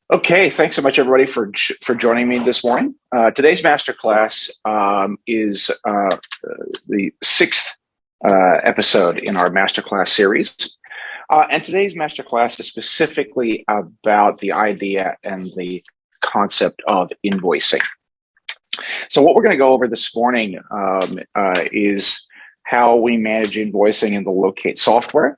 Okay, thanks so much, everybody, for joining me this morning. Today's masterclass is the sixth episode in our masterclass series. And today's masterclass is specifically about the idea and the concept of invoicing. So what we're going to go over this morning is how we manage invoicing in the Loc8 software.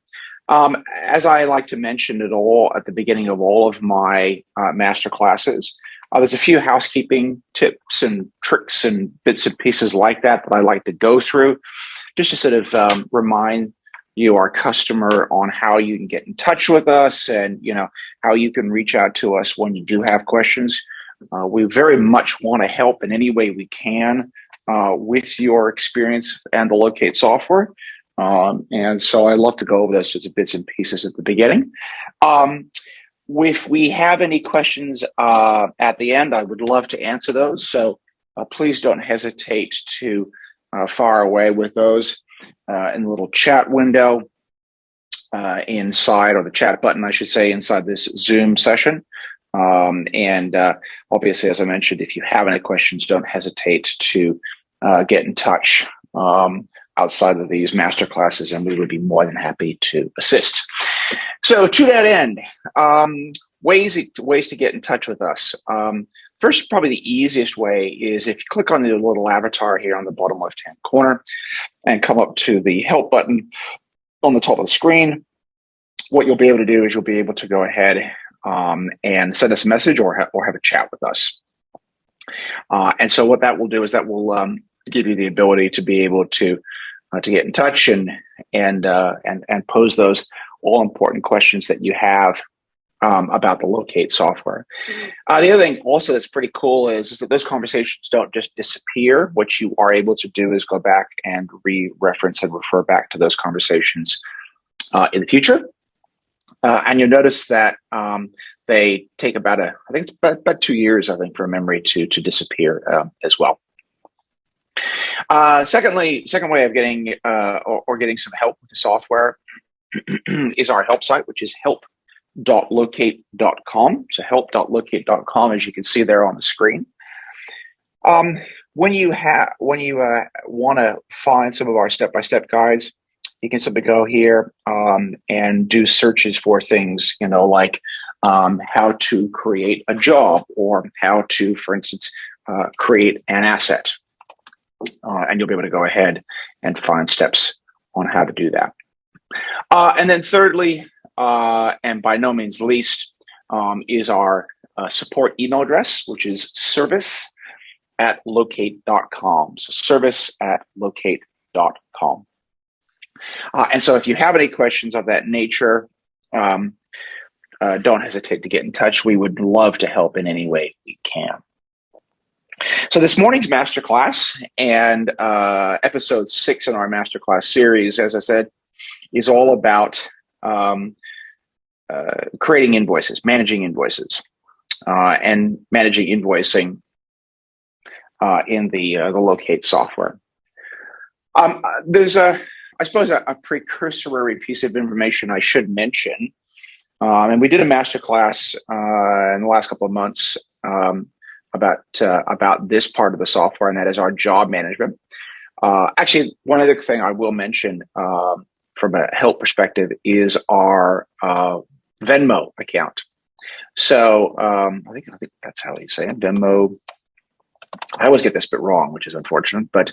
As I like to mention at the beginning of all of my master classes, there's a few housekeeping tips and tricks and bits and pieces like that I like to go through, just to sort of remind you, our customer, on how you can get in touch with us and how you can reach out to us when you do have questions. We very much want to help in any way we can with your experience and the Loc8 software. And so I love to go over those sorts of bits and pieces at the beginning. If we have any questions at the end, I would love to answer those. So please don't hesitate to fire away with those in the little chat window inside, or the chat button, I should say, inside this Zoom session. And obviously, as I mentioned, if you have any questions, don't hesitate to get in touch outside of these master classes, and we would be more than happy to assist. So to that end, ways to get in touch with us. First, probably the easiest way is if you click on the little avatar here on the bottom left-hand corner and come up to the help button on the top of the screen. What you'll be able to do is you'll be able to go ahead and send us a message or have a chat with us. And so what that will do is that will give you the ability to be able to get in touch and pose those all important questions that you have about the Loc8 software. The other thing also that's pretty cool is that those conversations don't just disappear. What you are able to do is go back and re-reference and refer back to those conversations in the future. And you'll notice that they take about I think it's about 2 years, I think, from memory to disappear as well. Second way of getting or getting some help with the software is our help site, which is help.loc8.com. So help.loc8.com, as you can see there on the screen. When you want to find some of our step-by-step guides, you can simply go here and do searches for things, like how to create a job, or how to, for instance, create an asset. And you'll be able to go ahead and find steps on how to do that. And then thirdly, and by no means least, is our support email address, which is service@loc8.com. So service@loc8.com. And so if you have any questions of that nature, don't hesitate to get in touch. We would love to help in any way we can. So this morning's masterclass and episode 6 in our masterclass series, as I said, is all about creating invoices, managing invoices, and managing invoicing in the Loc8 software. There's I suppose a precursory piece of information I should mention, and we did a masterclass in the last couple of months about this part of the software, and that is our job management. Actually, one other thing I will mention from a help perspective is our Venmo account. So I think that's how you say it, Venmo. I always get this bit wrong, which is unfortunate. But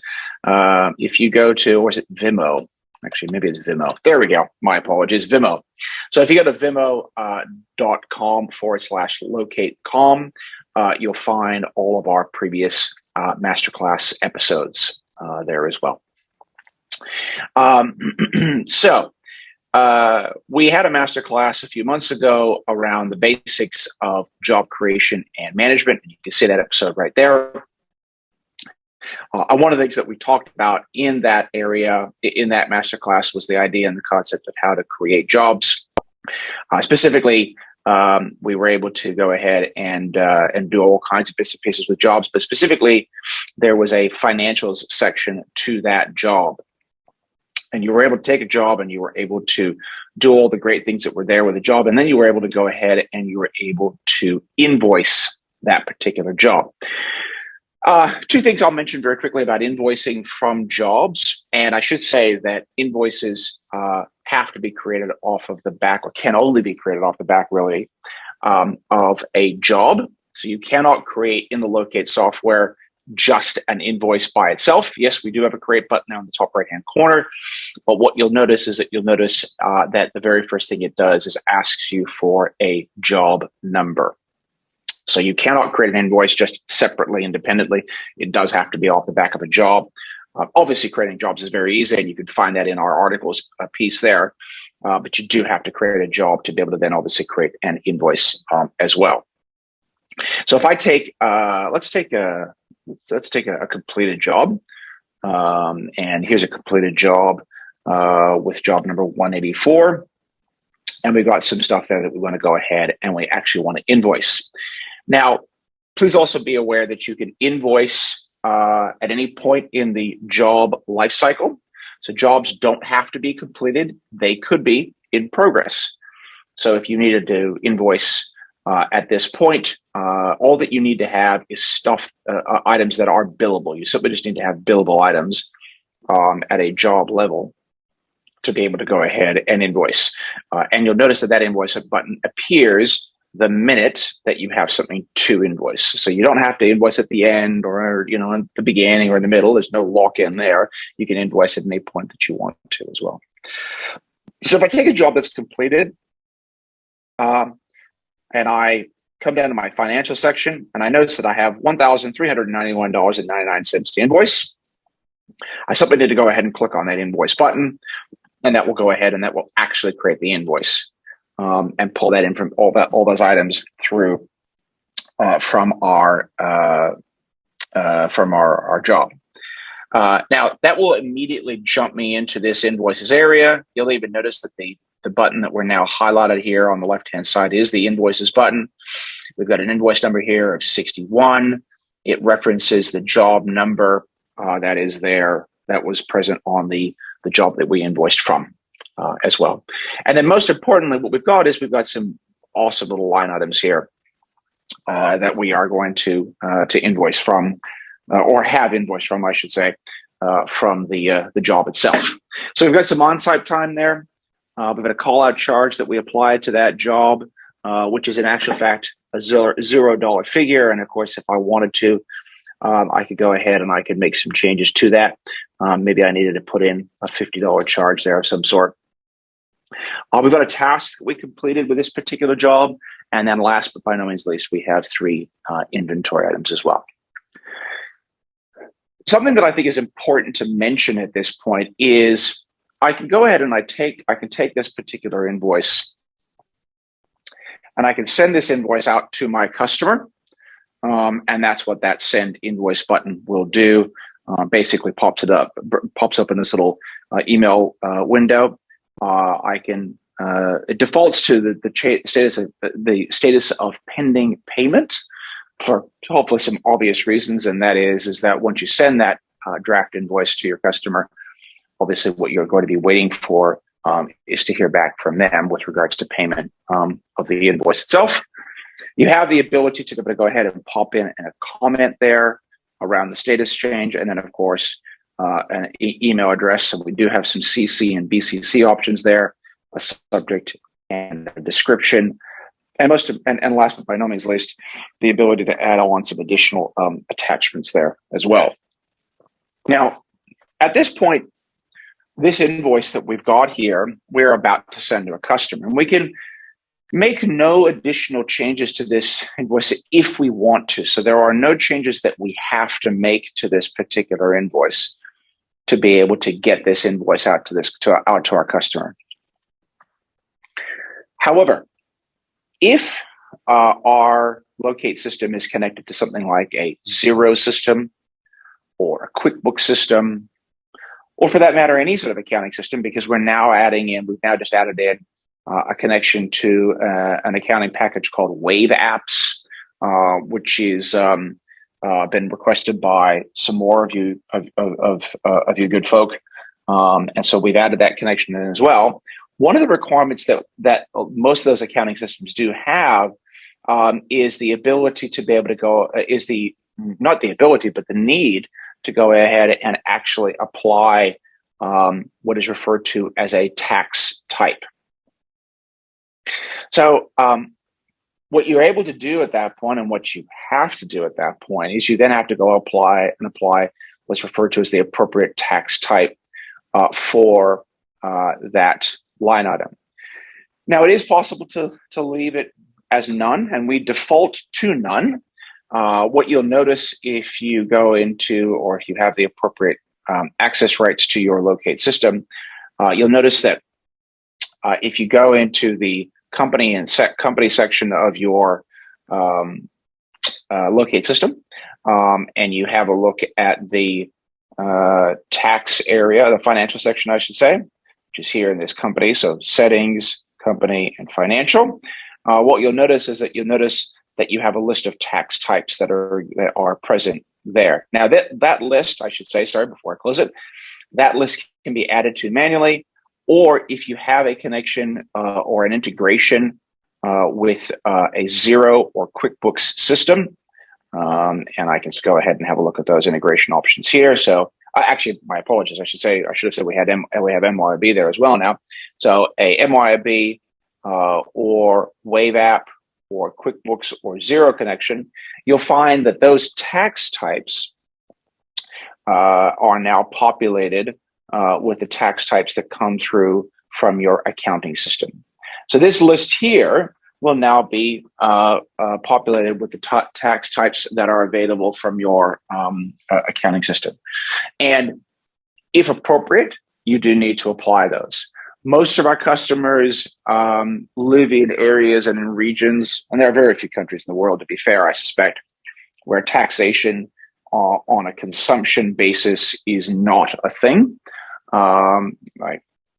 if you go to, or is it Vimeo? Actually, maybe it's Vimeo. There we go. My apologies, Vimeo. So if you go to vimeo.com/Loc8com, you'll find all of our previous masterclass episodes there as well. So we had a masterclass a few months ago around the basics of job creation and management. You can see that episode right there. One of the things that we talked about in that area, in that masterclass, was the idea and the concept of how to create jobs. Specifically, we were able to go ahead and do all kinds of bits and pieces with jobs, but specifically, there was a financials section to that job. and you were able to take a job and you were able to do all the great things that were there with the job. And then you were able to go ahead and you were able to invoice that particular job. Two things I'll mention very quickly about invoicing from jobs. And I should say that invoices have to be created off of the back, or can only be created off the back, really, of a job. So you cannot create in the Loc8 software just an invoice by itself. Yes, we do have a create button now in the top right-hand corner, but what you'll notice is that that the very first thing it does is asks you for a job number. So you cannot create an invoice just separately, independently. It does have to be off the back of a job. Obviously, creating jobs is very easy, and you can find that in our articles piece there. But you do have to create a job to be able to then obviously create an invoice as well. So if I take, let's take a completed job, and here's a completed job with job number 184, and we've got some stuff there that we want to go ahead and we actually want to invoice. Now, please also be aware that you can invoice at any point in the job lifecycle. So jobs don't have to be completed. They could be in progress. So if you needed to invoice at this point, all that you need to have is items that are billable. You simply just need to have billable items at a job level to be able to go ahead and invoice. And you'll notice that invoice button appears the minute that you have something to invoice. So you don't have to invoice at the end or at the beginning or in the middle. There's no lock-in there. You can invoice at any point that you want to as well. So if I take a job that's completed and I come down to my financial section and I notice that I have $1,391.99 to invoice, I simply need to go ahead and click on that invoice button, and that will go ahead and that will actually create the invoice. And pull that in from all those items through from our job. Now that will immediately jump me into this invoices area. You'll even notice that the button that we're now highlighted here on the left-hand side is the invoices button. We've got an invoice number here of 61. It references the job number that is there, that was present on the job that we invoiced from. As well. And then most importantly, what we've got some awesome little line items here that we are going to invoice from, or have invoiced from, I should say, from the job itself. So we've got some on-site time there. We've got a call-out charge that we applied to that job, which is in actual fact a $0 figure. And of course, if I wanted to, I could go ahead and I could make some changes to that. Maybe I needed to put in a $50 charge there of some sort. We've got a task that we completed with this particular job. And then last but by no means least, we have 3 inventory items as well. Something that I think is important to mention at this point is I can go ahead and I can take this particular invoice and I can send this invoice out to my customer. And that's what that send invoice button will do. Basically pops up in this little email window. It defaults to the status of pending payment for hopefully some obvious reasons, and that is that once you send that draft invoice to your customer, obviously what you're going to be waiting for is to hear back from them with regards to payment of the invoice itself. You have the ability to go ahead and pop in a comment there around the status change, and then of course an email address. So we do have some CC and BCC options there, a subject and a description, and last but by no means least, the ability to add on some additional attachments there as well. Now, at this point, this invoice that we've got here, we're about to send to a customer, and we can make no additional changes to this invoice if we want to. So there are no changes that we have to make to this particular invoice to be able to get this invoice out to our customer. However, if our Loc8 system is connected to something like a Xero system or a QuickBooks system, or for that matter, any sort of accounting system, because we've now just added in a connection to an accounting package called Wave Apps, which is been requested by some more of you good folk And so we've added that connection in as well. One of the requirements that most of those accounting systems do have is the ability to be able to go, not the ability, but the need to go ahead and actually apply what is referred to as a tax type. So what you're able to do at that point, and what you have to do at that point, is you then have to go apply what's referred to as the appropriate tax type for that line item. Now, it is possible to leave it as none, and we default to none. What you'll notice if you go into, or if you have the appropriate access rights to your Loc8 system, you'll notice that if you go into the company section of your Loc8 system, and you have a look at the tax area, the financial section, I should say, which is here in this company. So settings, company, and financial. What you'll notice is that you have a list of tax types that are present there. Now that list, I should say, sorry, before I close it, that list can be added to manually, or if you have a connection or an integration with a Xero or QuickBooks system, and I can just go ahead and have a look at those integration options here. So actually, my apologies. I should have said we have MYOB there as well now. So a MYOB or Wave app or QuickBooks or Xero connection, you'll find that those tax types are now populated with the tax types that come through from your accounting system. So this list here will now be populated with the tax types that are available from your accounting system. And if appropriate, you do need to apply those. Most of our customers live in areas and in regions, and there are very few countries in the world, to be fair, I suspect, where taxation on a consumption basis is not a thing. I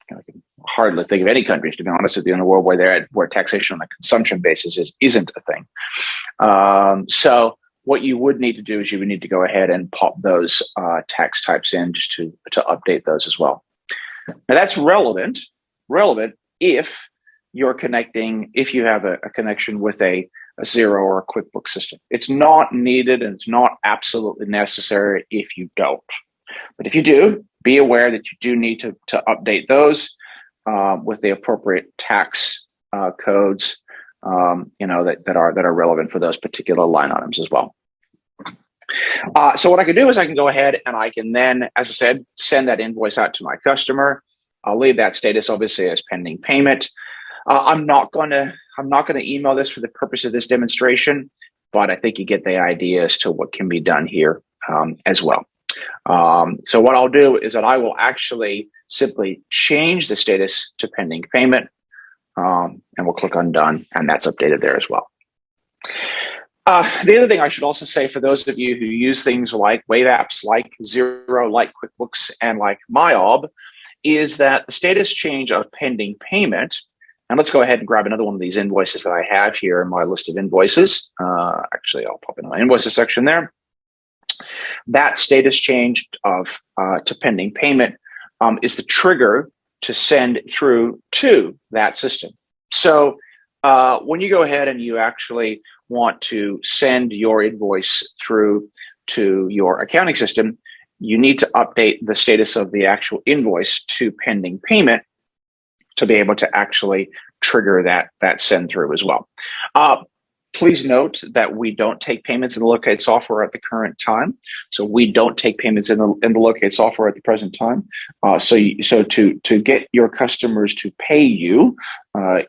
can hardly think of any countries, to be honest with you, in the world where taxation on a consumption basis isn't a thing. So what you would need to do is you would need to go ahead and pop those tax types in just to update those as well. Now that's relevant if you're connecting, if you have a connection with a Xero or a QuickBooks system. It's not needed, and it's not absolutely necessary if you don't. But if you do, be aware that you do need to update those with the appropriate tax codes, that are relevant for those particular line items as well. So what I can do is I can go ahead and I can then, as I said, send that invoice out to my customer. I'll leave that status obviously as pending payment. I'm not going to email this for the purpose of this demonstration, but I think you get the idea as to what can be done here as well. So what I'll do is that I will actually simply change the status to pending payment, and we'll click on done, and that's updated there as well. The other thing I should also say, for those of you who use things like Wave apps, like Xero, like QuickBooks, and like MYOB, is that the status change of pending payment, and let's go ahead and grab another one of these invoices that I have here in my list of invoices. Actually, I'll pop in my invoices section there. That status change of to pending payment is the trigger to send through to that system. So when you go ahead and you actually want to send your invoice through to your accounting system, you need to update the status of the actual invoice to pending payment to be able to actually trigger that send through as well. Please note that we don't take payments in the Loc8 software at the current time. So we don't take payments in the Loc8 software at the present time. So to get your customers to pay you,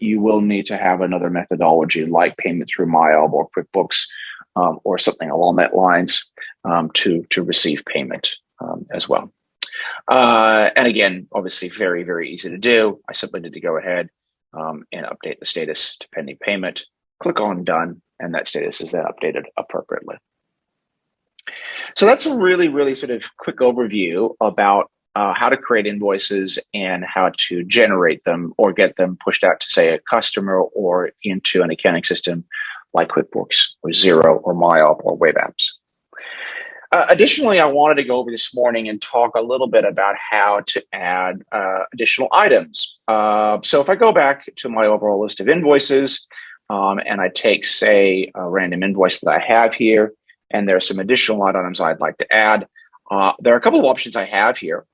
you will need to have another methodology like payment through MYOB or QuickBooks or something along that lines to receive payment as well. And again, obviously very, very easy to do. I simply need to go ahead and update the status to pending payment. Click on done, and that status is then updated appropriately. So that's a really, really sort of quick overview about how to create invoices and how to generate them or get them pushed out to, say, a customer or into an accounting system like QuickBooks or Xero or MYOB or Wave apps. Additionally, I wanted to go over this morning and talk a little bit about how to add additional items. So if I go back to my overall list of invoices and I take, say, a random invoice that I have here, and there are some additional items I'd like to add, there are a couple of options I have here.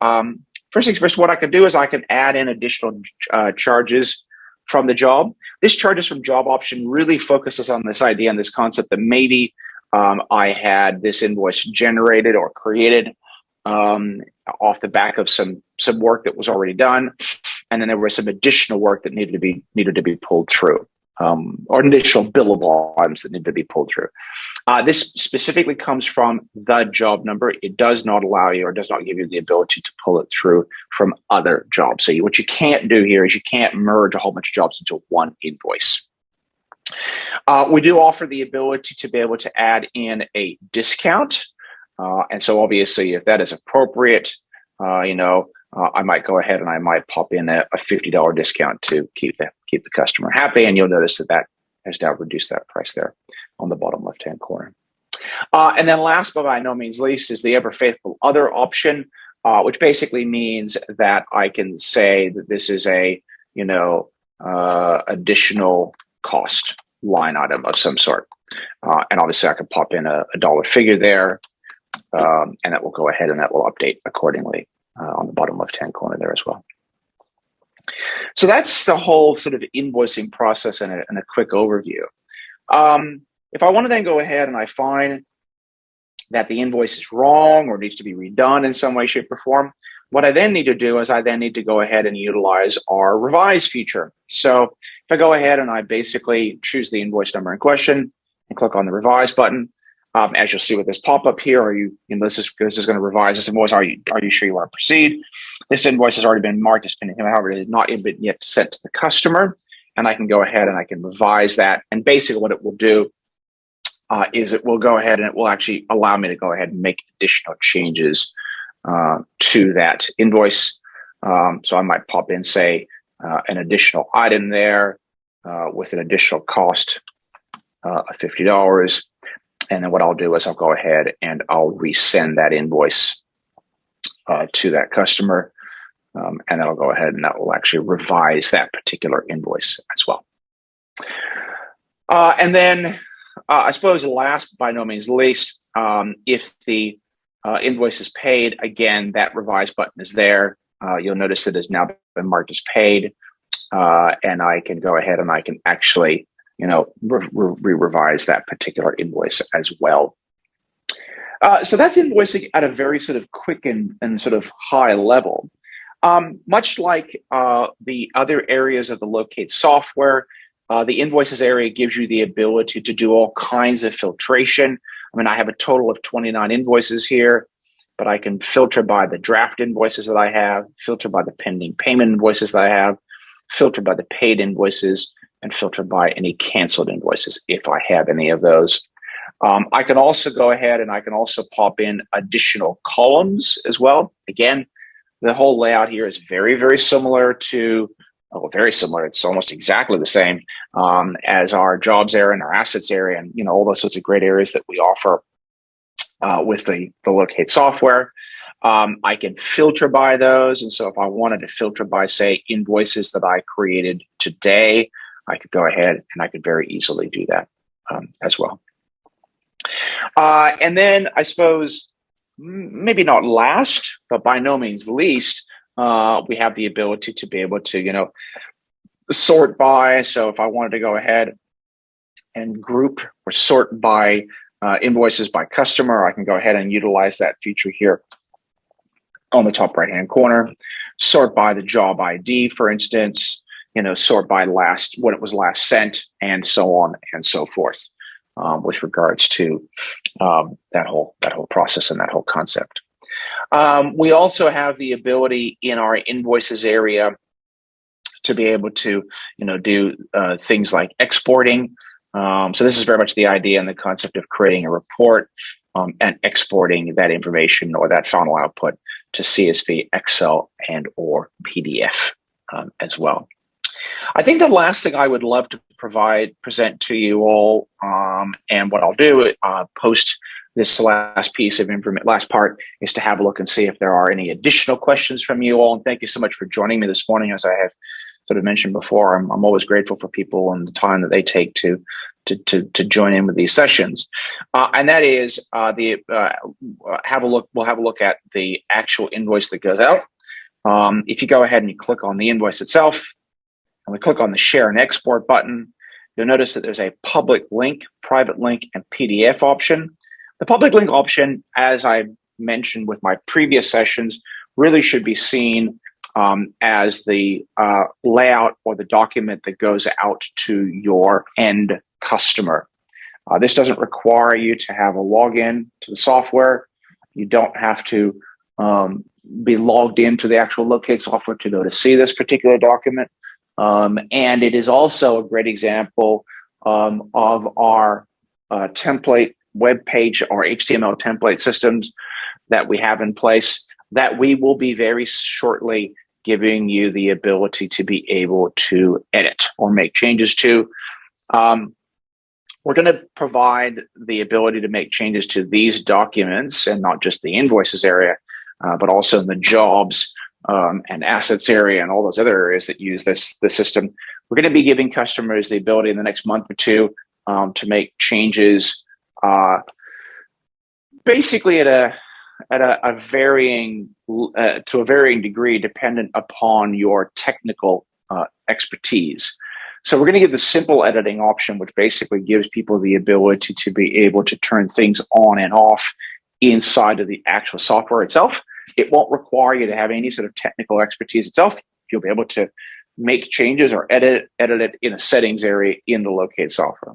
First things first, what I can do is I can add in additional charges from the job. This charges from job option really focuses on this idea and this concept that maybe I had this invoice generated or created off the back of some work that was already done, and then there was some additional work that needed to be pulled through, or an additional billable items that needed to be pulled through. This specifically comes from the job number. It does not allow you or does not give you the ability to pull it through from other jobs. So what you can't do here is you can't merge a whole bunch of jobs into one invoice. We do offer the ability to be able to add in a discount. And so obviously if that is appropriate, I might go ahead and I might pop in a $50 discount to keep the customer happy. And you'll notice that has now reduced that price there on the bottom left-hand corner. And then last but by no means least is the ever faithful other option, which basically means that I can say that this is a, additional cost line item of some sort. And obviously I can pop in a dollar figure there, and that will go ahead and that will update accordingly on the bottom left-hand corner there as well. So that's the whole sort of invoicing process and a quick overview. If I want to then go ahead and I find that the invoice is wrong or needs to be redone in some way, shape, or form, what I then need to do is I then need to go ahead and utilize our revise feature. So if I go ahead and I basically choose the invoice number in question and click on the revise button, as you'll see with this pop-up here, this is going to revise this invoice. Are you sure you want to proceed? This invoice has already been marked as pending, however, it has not been yet sent to the customer. And I can go ahead and I can revise that. And basically what it will do is it will go ahead and it will actually allow me to go ahead and make additional changes to that invoice. So I might pop in, say, an additional item there with an additional cost of $50. And then what I'll do is I'll go ahead and I'll resend that invoice to that customer. And that'll go ahead and that will actually revise that particular invoice as well. And then I suppose last by no means least, if the invoice is paid, again, that revise button is there. You'll notice it has now been marked as paid. And I can go ahead and I can actually, revise that particular invoice as well. So that's invoicing at a very sort of quick and sort of high level. Much like the other areas of the Loc8 software, the invoices area gives you the ability to do all kinds of filtration. I mean, I have a total of 29 invoices here, but I can filter by the draft invoices that I have, filter by the pending payment invoices that I have, filter by the paid invoices, and filter by any canceled invoices if I have any of those. I can also go ahead and I can also pop in additional columns as well. Again, the whole layout here is very, very similar to, very similar. It's almost exactly the same as our jobs area and our assets area and, all those sorts of great areas that we offer with the Loc8 software. I can filter by those. And so if I wanted to filter by, say, invoices that I created today, I could go ahead and I could very easily do that as well. And then I suppose, maybe not last, but by no means least, we have the ability to be able to, sort by. So if I wanted to go ahead and group or sort by invoices by customer, I can go ahead and utilize that feature here on the top right-hand corner. Sort by the job ID, for instance, sort by when it was last sent, and so on and so forth, with regards to that whole process and that whole concept. We also have the ability in our invoices area to be able to, do things like exporting. So this is very much the idea and the concept of creating a report and exporting that information or that final output to CSV, Excel, and or PDF as well. I think the last thing I would love to present to you all, and what I'll do, post this last piece of information, last part, is to have a look and see if there are any additional questions from you all. And thank you so much for joining me this morning. As I have sort of mentioned before, I'm always grateful for people and the time that they take to join in with these sessions. And that is have a look. We'll have a look at the actual invoice that goes out. If you go ahead and you click on the invoice itself, and we click on the share and export button, you'll notice that there's a public link, private link, and PDF option. The public link option, as I mentioned with my previous sessions, really should be seen as the layout or the document that goes out to your end customer. This doesn't require you to have a login to the software. You don't have to be logged into the actual Loc8 software to be able to see this particular document. And it is also a great example of our template web page or HTML template systems that we have in place that we will be very shortly giving you the ability to be able to edit or make changes to. We're going to provide the ability to make changes to these documents, and not just the invoices area, but also the jobs and assets area and all those other areas that use this system. We're going to be giving customers the ability in the next month or two to make changes, basically at a varying degree, dependent upon your technical expertise. So we're going to give the simple editing option, which basically gives people the ability to be able to turn things on and off inside of the actual software itself. It won't require you to have any sort of technical expertise itself. You'll be able to make changes or edit it in a settings area in the Loc8 software.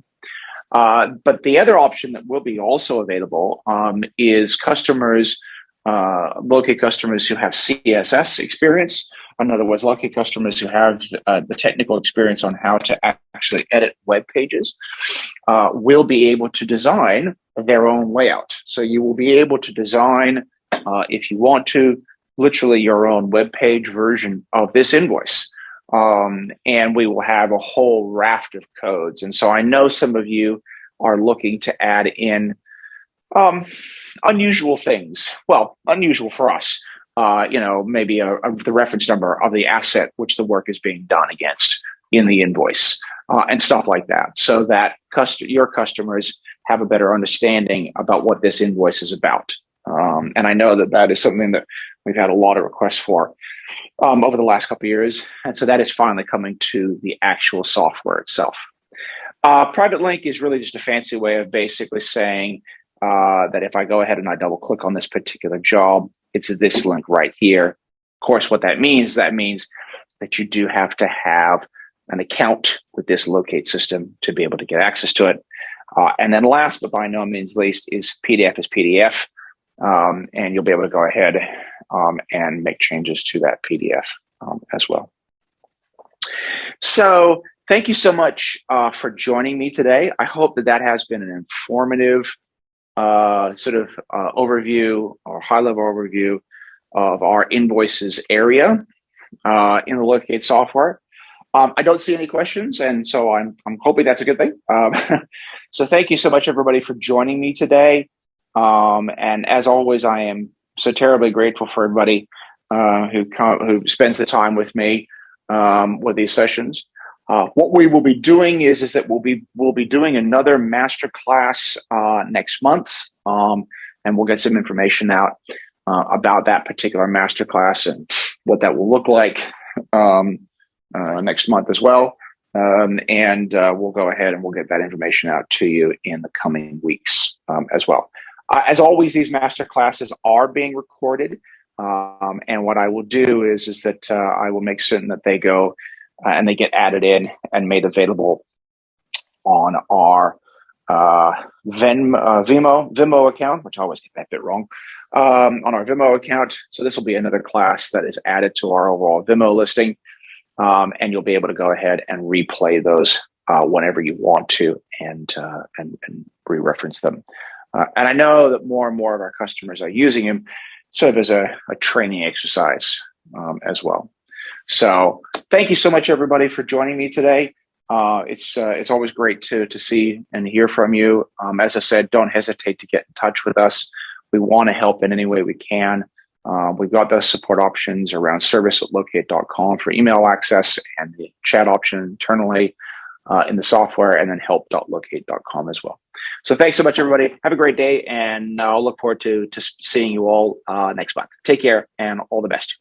But the other option that will be also available is customers, Loc8 customers who have CSS experience. In other words, Loc8 customers who have the technical experience on how to actually edit web pages will be able to design their own layout. So you will be able to design, if you want to, literally your own web page version of this invoice. And we will have a whole raft of codes. And so I know some of you are looking to add in unusual things. Well, unusual for us. Maybe the reference number of the asset which the work is being done against in the invoice and stuff like that, so that your customers have a better understanding about what this invoice is about. And I know that is something that we've had a lot of requests for over the last couple of years. And so that is finally coming to the actual software itself. Private link is really just a fancy way of basically saying that if I go ahead and I double click on this particular job, it's this link right here. Of course, what that means that you do have to have an account with this Loc8 system to be able to get access to it. And then last, but by no means least, is PDF. And you'll be able to go ahead and make changes to that PDF as well. So thank you so much for joining me today. I hope that has been an informative overview or high-level overview of our invoices area in the Loc8 software. I don't see any questions, and so I'm hoping that's a good thing. So thank you so much, everybody, for joining me today. And as always, I am so terribly grateful for everybody who spends the time with me with these sessions. What we will be doing is that we'll be doing another masterclass next month, and we'll get some information out about that particular masterclass and what that will look like next month as well. And we'll go ahead and we'll get that information out to you in the coming weeks as well. As always, these master classes are being recorded, and what I will do is that I will make certain that they go and they get added in and made available on our Vimeo account, which I always get that bit wrong, on our Vimeo account. So this will be another class that is added to our overall Vimeo listing, and you'll be able to go ahead and replay those whenever you want to and re-reference them. And I know that more and more of our customers are using them sort of as a training exercise as well. So thank you so much, everybody, for joining me today. It's always great to see and hear from you. As I said, don't hesitate to get in touch with us. We want to help in any way we can. We've got those support options around service@loc8.com for email access and the chat option internally in the software, and then help.loc8.com as well. So thanks so much, everybody. Have a great day, and I'll look forward to seeing you all next month. Take care and all the best.